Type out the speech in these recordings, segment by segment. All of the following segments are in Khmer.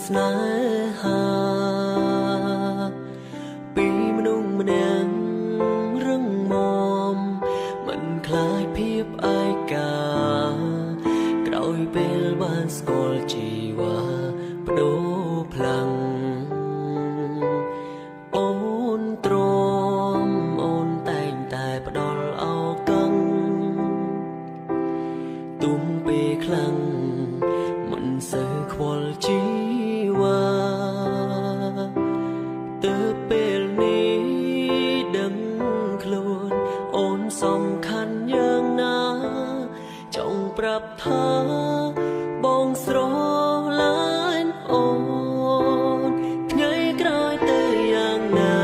ស្នេហាពីមនុស្សម្នាក់រឹងមាំមិនខ្លាចភាពឯកាក្រោយពេលបានស្គាល់ជីវ៉ាបដូរផ្លាំងអូនទ្រាំអូនតែងតែផ្ដល់ឱកាសទុំពេលខ្លាំងមិនសូវខ្វល់ជីវ៉ាទើបពេលនេះដឹងខ្លួនអូនសំខាន់យ៉ាងណាចង់ប្រាប់ថាបងស្រឡាញ់អូនថ្ងៃក្រោយទៅយ៉ាងណា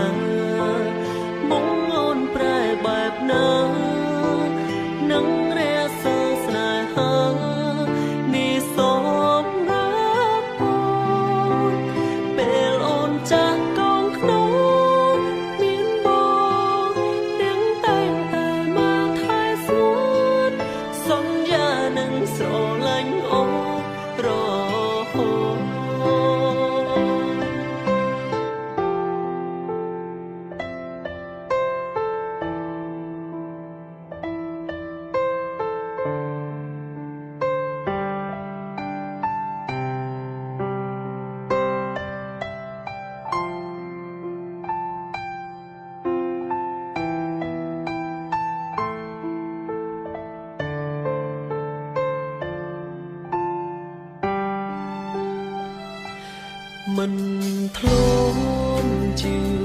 មកអូនប្រែបែបណានឹងរក្សាស្នេហានេះសូមរាប់អូនពេលអូនចាស់កងក្នុងមានបងទាំងតែងតែមកថែសួនសន្យានឹងស្រឡាញ់អូនរហូតមិនធ្លាប់ជឿ